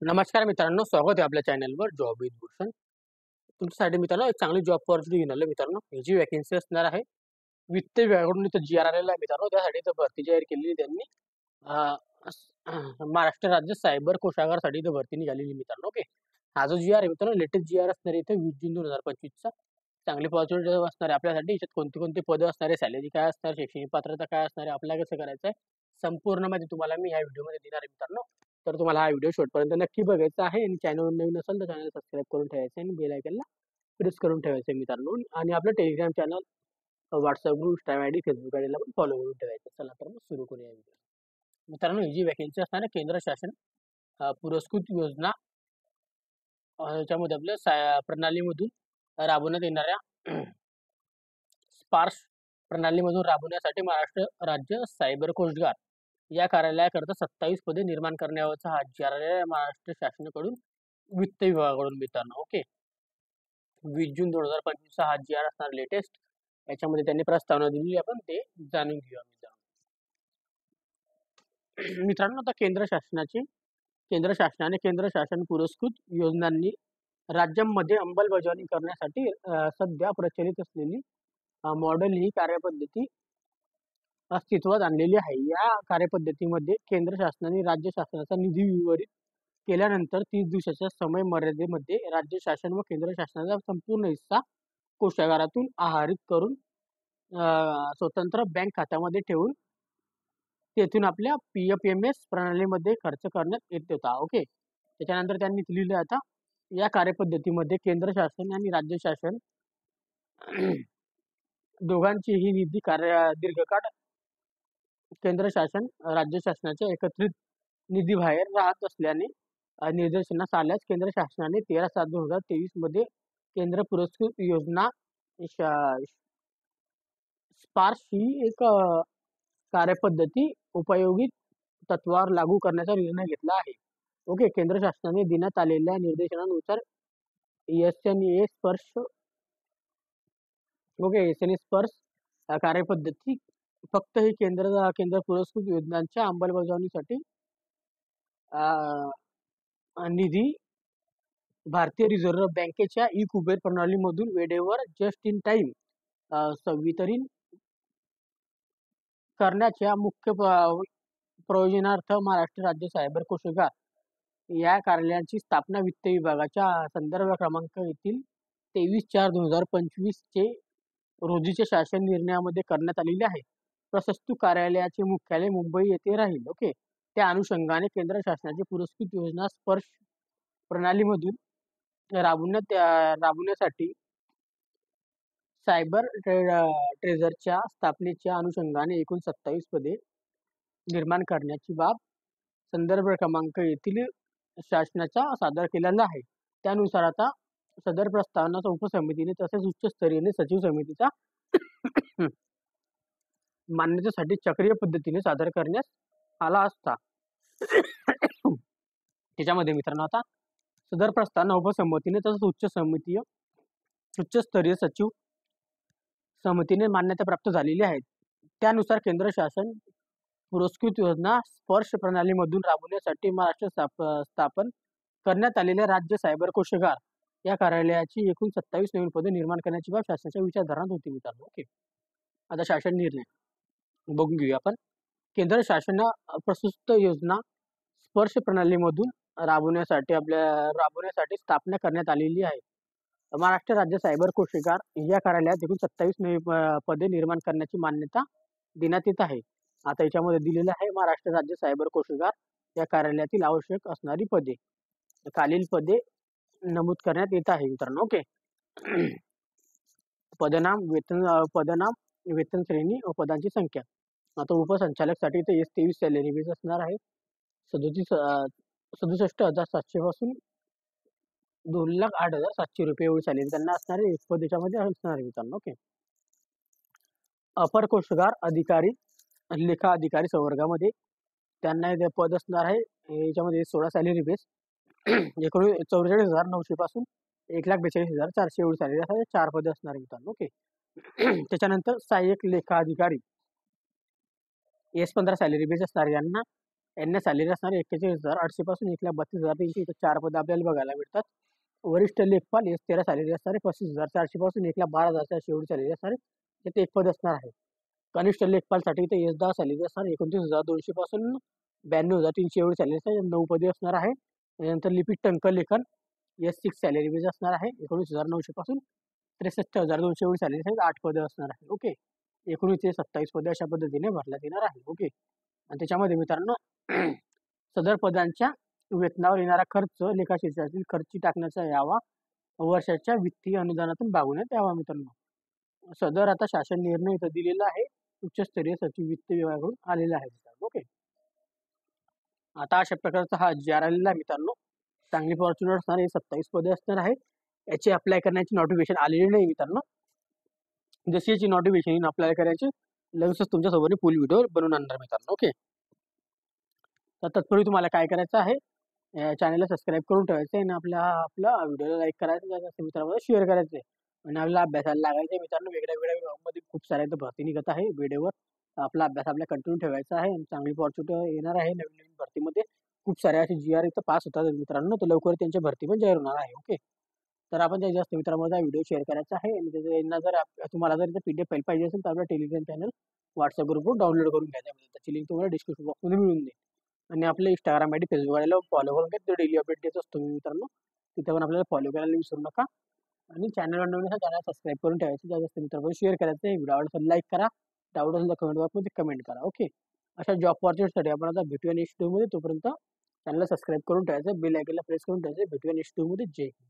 नमस्कार मित्रांनो, स्वागत आहे आपल्या चॅनलवर जॉब विथ भूषण. तुमच्यासाठी मित्रांनो एक चांगली जॉब अपॉर्च्युनिटी घेऊन आलो मित्रांनो. ही जी वॅकन्सी असणार आहे, वित्त विभागाकडून इथं जी आर आलेला आहे मित्रांनो, त्यासाठी इथं भरती जाहीर केलेली त्यांनी. अ, महाराष्ट्र राज्य सायबर कोषागारसाठी इथं भरती निघालेली मित्रांनो. ओके. हा जो जी आर आहे मित्रांनो, लेटेस्ट जी आर असणार आहे इथं 20 जून 2025चा. चांगली अपॉर्च्युनिटी असणार आहे आपल्यासाठी. याच्यात कोणती कोणती पदं असणार आहे, सॅलरी काय असणार, शैक्षणिक पात्रता काय असणार आहे, आपल्याला कसं करायचं आहे, संपूर्ण माहिती तुम्हाला मी ह्या व्हिडिओमध्ये देणार आहे मित्रांनो. तर तुम्हाला हा व्हिडिओ शेवटपर्यंत नक्की बघायचा आहे आणि चॅनलवर नवीन असेल तर चॅनल सबस्क्राईब करून ठेवायचं आणि बेल आयकॉनला प्रेस करून ठेवायचं आहे मित्रांनो. आणि आपलं Telegram channel, WhatsApp group, Instagram ID, Facebook आयडीला पण फॉलो करून ठेवायचं. चला तर मग सुरू करूया व्हिडिओ. मित्रांनो, ही जी वॅकन्सी असणार आहे केंद्र शासन पुरस्कृत योजना याच्यामध्ये आपल्या प्रणालीमधून राबवण्यात येणाऱ्या स्पार्श प्रणालीमधून राबवण्यासाठी महाराष्ट्र राज्य सायबर कोषगार या कार्यालयाकरता 27 पदे निर्माण करण्याचा हा जी आर आलेला आहे महाराष्ट्र शासनाकडून, वित्त विभागाकडून मित्रांनो. ओके. 20 जून 2025 हा जी आर असणार लेटेस्ट. याच्यामध्ये त्यांनी प्रस्तावना दिलेली, आपण ते जाणून घेऊया मित्रांनो. मित्रांनो, आता केंद्र शासनाने केंद्र शासन पुरस्कृत योजनांनी राज्यांमध्ये अंमलबजावणी करण्यासाठी सध्या प्रचलित असलेली मॉडेल ही कार्यपद्धती अस्तित्वात आणलेली आहे. या कार्यपद्धतीमध्ये केंद्र शासनाने राज्य शासनाचा निधी वितरित केल्यानंतर 30 दिवसाच्या समय मर्यादेमध्ये राज्य शासन व केंद्र शासनाचा संपूर्ण हिस्सा कोषागारातून आहरित करून स्वतंत्र बँक खात्यामध्ये ठेवून तेथून आपल्या PFMS प्रणालीमध्ये खर्च करण्यात येत होता. ओके. त्याच्यानंतर त्यांनी लिहिलं, आता या कार्यपद्धतीमध्ये केंद्र शासन आणि राज्य शासन दोघांचीही निधी दीर्घकाळ केंद्र शासन राज्य शासनाच्या एकत्रित निधी बाहेर राहत असल्याने निदर्शनास आल्यास केंद्र शासनाने 13/7/2023 मध्ये केंद्र पुरस्कृत योजना स्पार्श ही एक कार्यपद्धती उपयोगित तत्वावर लागू करण्याचा निर्णय घेतला आहे. ओके. केंद्र शासनाने देण्यात आलेल्या निर्देशनानुसार SNA स्पर्श स्पर्श कार्यपद्धती फक्त ही केंद्र पुरस्कृत योजनांच्या अंमलबजावणीसाठी निधी भारतीय रिझर्व्ह बँकेच्या ई कुबेर प्रणालीमधून वेळेवर जस्ट इन टाइम वितरित करण्याच्या मुख्य प्रयोजनार्थ महाराष्ट्र राज्य सायबर कोषागार या कार्यालयाची स्थापना वित्त विभागाच्या संदर्भ क्रमांक येथील 23/4/2025 चे रोजीच्या शासन निर्णयामध्ये करण्यात आलेली आहे. प्रस्तुत कार्यालयाचे मुख्यालय मुंबई येथे राहील. ओके. त्या अनुषंगाने केंद्र शासनाची पुरस्कृत योजना स्पर्श प्रणालीमधून राबवण्यासाठी सायबर ट्रेझरच्या स्थापनेच्या अनुषंगाने एकूण 27 पदे निर्माण करण्याची बाब संदर्भ क्रमांक येथील शासनाचा सादर केलेला आहे. त्यानुसार आता सदर प्रस्तावना उपसमितीने तसेच उच्चस्तरीय सचिव समितीचा मान्यतेसाठी चक्रीय पद्धतीने सादर करण्यास आला असता. त्याच्यामध्ये मित्रांनो, आता सदर प्रस्तावना उपसमितीने तसंच उच्चस्तरीय सचिव समितीने मान्यता प्राप्त झालेली आहे. त्यानुसार केंद्र शासन पुरस्कृत योजना स्पर्श प्रणालीमधून राबवण्यासाठी महाराष्ट्र स्थापन करण्यात आलेल्या राज्य सायबर कोषागार या कार्यालयाची एकूण 27 नवीन पदे निर्माण करण्याची बाब शासनाच्या विचारधारात होती मित्रांनो. ओके. आता शासन निर्णय बघून घेऊया आपण. केंद्र शासन प्रस्तुत योजना स्पर्श प्रणालीमधून राबवण्यासाठी स्थापना करण्यात आलेली आहे. महाराष्ट्र राज्य सायबर कोषागार या कार्यालयात एकूण 27 नवी पदे निर्माण करण्याची मान्यता देण्यात येत आहे. आता याच्यामध्ये दिलेलं आहे, महाराष्ट्र राज्य सायबर कोषागार या कार्यालयातील आवश्यक असणारी पदे, खालील पदे नमूद करण्यात येत आहे मित्रांनो. ओके. पदनाम, वेतन श्रेणी व पदांची संख्या. आता उपसंचालकसाठी इथे S23 सॅलरी बेस असणार आहे. 67,700 पासून 2,08,700 रुपये एवढी सॅलरी त्यांना असणार आहे. एक पद याच्यामध्ये असणार आहे मित्रांनो. ओके. अपर कोषागार अधिकारी, लेखा अधिकारी संवर्गामध्ये त्यांना हे पद असणार आहे. याच्यामध्ये 16 सॅलरी बेस. एकूण 44,900 पासून 1,42,400 एवढी सॅलरी असणार. 4 पदे असणार आहे मित्रांनो. ओके. त्याच्यानंतर सहाय्यक लेखा अधिकारी S15 सॅलरी बेस असणार यांना. यांना सॅलरी असणार 41,800 पासून 1,32,300 इथं 4 पदं आपल्याला बघायला मिळतात. वरिष्ठ लेखपाल S13 सॅलरी असणार आहे 35,400 पासून 1,12,400 एवढी सॅलरी असणार आहे. त्यात एक पद असणार आहे. कनिष्ठ लेखपालसाठी इथे S10 सॅलरी असणार 29,200 पासून 92,300 एवढी सॅलरी असणार. 9 पदे असणार आहे. त्यानंतर लिपिक टंकलेखन S6 सॅलरी बेस असणार आहे 19,900 पासून 63,200 एवढी सॅलरी असणार. 8 पदं असणार आहे. ओके. 19 ते 27 पदे अशा पद्धतीने भरण्यात येणार आहे. ओके. आणि त्याच्यामध्ये मित्रांनो सदर पदांच्या वेतनावर येणारा खर्च लेखाशीर्षकातील खर्ची टाकण्याचा यावा वर्षाच्या वित्तीय अनुदानातून भागवण्यात यावा मित्रांनो. सदर आता शासन निर्णय इथं दिलेला आहे. उच्चस्तरीय सचिव वित्त विभागाकडून आलेला आहे मित्रांनो. ओके. आता अशा प्रकारचा हा जी आर आलेला आहे मित्रांनो. चांगली फॉर्च्युनर असणार आहे 27 पदे असणार आहे. याची अप्लाय करण्याची नोटिफिकेशन आलेली नाही मित्रांनो. जशी याची नोटिफिकेशन अप्लाय करायची लगेचच तुमच्यासोबत फुल व्हिडिओ बनवून आणणार मित्रांनो. ओके. तर तत्पूर्वी तुम्हाला काय करायचं आहे, चॅनलला सबस्क्राईब करून ठेवायचं आहे आणि आपला व्हिडिओला लाईक करायचं, जास्त मित्रांमध्ये शेअर करायचं आहे आणि आपल्याला अभ्यासाला लागायचं आहे मित्रांनो. वेगळ्या वेगळ्या विभागामध्ये खूप साऱ्या इथं भरती निघत आहे वेळेवर. आपला अभ्यास आपल्या कंटिन्यू ठेवायचा आहे आणि चांगली फॉर्च्युनर येणार आहे नवीन नवीन भरतीमध्ये. खूप साऱ्या असे जी आर इथं पास होतात मित्रांनो, तर लवकर त्यांची भरती पण जाहीर होणार आहे. ओके. तर आपण त्या जास्त मित्रांमध्ये व्हिडिओ शेअर करायचा आहे आणि यांना जर तुम्हाला जर PDF फाईल पाहिजे असेल तर आपल्या टेलिग्राम चॅनल व्हॉट्सअप ग्रुपवर डाउनलोड करून घ्यायचा आहे. त्याची लिंक तुम्हाला डिस्क्रिप्शन बॉक्समध्ये मिळून जाईल. आणि आपले इंस्टाग्राम आयडी फेसबुक आयडीला फॉलो करून घ्या. ते डेली अपडेट देत असतो मी मित्रांनो. तिथे पण आपल्याला फॉलो करायला विसरू नका आणि चॅनलवर नवीन असेल चॅनल सबस्क्राईब करून ठेवायचं. जास्त मित्रांमध्ये शेअर करायचं आहे. व्हिडिओ आवडला लाईक करा. डाऊट असेल तर कमेंट बॉक्समध्ये कमेंट करा. ओके. अशा जॉब ऑपॉर्च्युनिटीसाठी आपण आता भेटूया नेक्स्ट व्हिडिओमध्ये. तोपर्यंत चॅनलला सबस्क्राईब करून ठेवायचं, बेल आयकॉनला प्रेस करून ठेवायचं. भेटूया नेक्स्ट व्हिडिओमध्ये. जय हिंद.